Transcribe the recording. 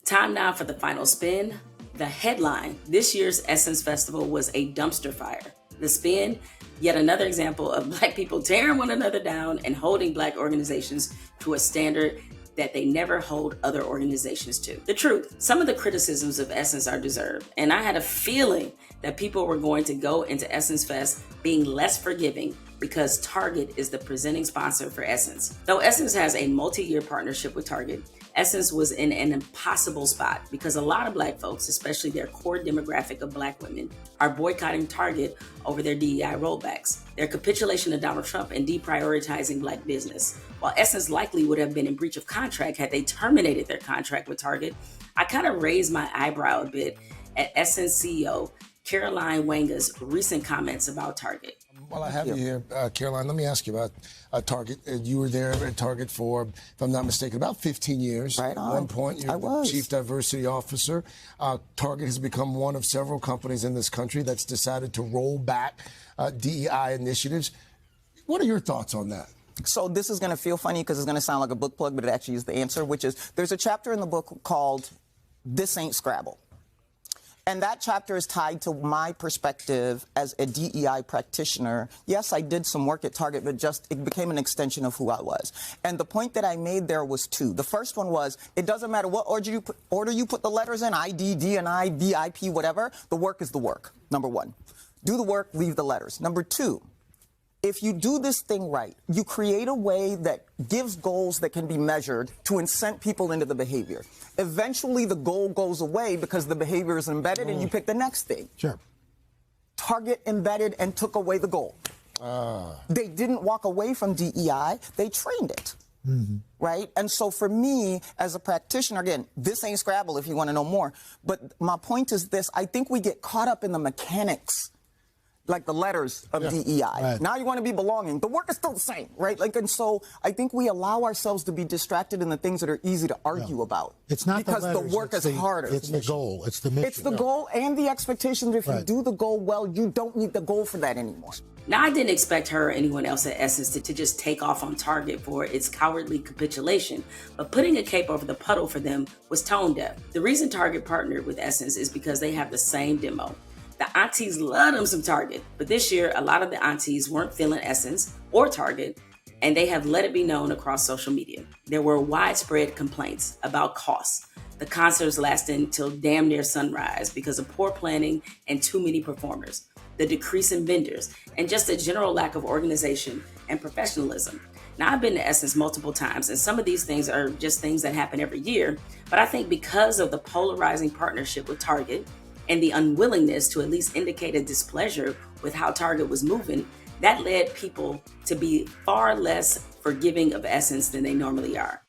Time now for the final spin. The headline, this year's Essence Festival was a dumpster fire. The spin, yet another example of Black people tearing one another down and holding Black organizations to a standard that they never hold other organizations to. The truth, some of the criticisms of Essence are deserved, and I had a feeling that people were going to go into Essence Fest being less forgiving because Target is the presenting sponsor for Essence. Though Essence has a multi-year partnership with Target, Essence was in an impossible spot because a lot of Black folks, especially their core demographic of Black women, are boycotting Target over their DEI rollbacks, their capitulation to Donald Trump, and deprioritizing Black business. While Essence likely would have been in breach of contract had they terminated their contract with Target, I kind of raised my eyebrow a bit at Essence CEO Caroline Wanga's recent comments about Target. While I have you here, Caroline, let me ask you about Target. You were there at Target for, if I'm not mistaken, about 15 years. Right on. At one point, you're the Chief Diversity Officer. Target has become one of several companies in this country that's decided to roll back DEI initiatives. What are your thoughts on that? So this is going to feel funny because it's going to sound like a book plug, but it actually is the answer, which is there's a chapter in the book called This Ain't Scrabble. And that chapter is tied to my perspective as a DEI practitioner. Yes, I did some work at Target, but it became an extension of who I was. And the point that I made there was two. The first one was, it doesn't matter what order you put the letters in, ID, D&I, BIP, whatever, the work is the work, number one. Do the work, leave the letters. Number two, if you do this thing right, you create a way that gives goals that can be measured to incent people into the behavior. Eventually, the goal goes away because the behavior is embedded and you pick the next thing. Sure. Target embedded and took away the goal. They didn't walk away from DEI, they trained it. Right? And so for me, as a practitioner, again, this ain't Scrabble if you want to know more, but my point is this, I think we get caught up in the mechanics, like the letters of DEI. Right. Now you want to be belonging. The work is still the same, right? Like, and so I think we allow ourselves to be distracted in the things that are easy to argue about. It's not because the letters, work is harder. It's the goal. It's the mission. It's the goal and the expectation that if you do the goal well, you don't need the goal for that anymore. Now, I didn't expect her or anyone else at Essence to just take off on Target for its cowardly capitulation, but putting a cape over the puddle for them was tone deaf. The reason Target partnered with Essence is because they have the same demo. The aunties love them some Target, but this year, a lot of the aunties weren't feeling Essence or Target, and they have let it be known across social media. There were widespread complaints about costs, the concerts lasting till damn near sunrise because of poor planning and too many performers, the decrease in vendors, and just a general lack of organization and professionalism. Now, I've been to Essence multiple times, and some of these things are just things that happen every year, but I think because of the polarizing partnership with Target, and the unwillingness to at least indicate a displeasure with how Target was moving, that led people to be far less forgiving of Essence than they normally are.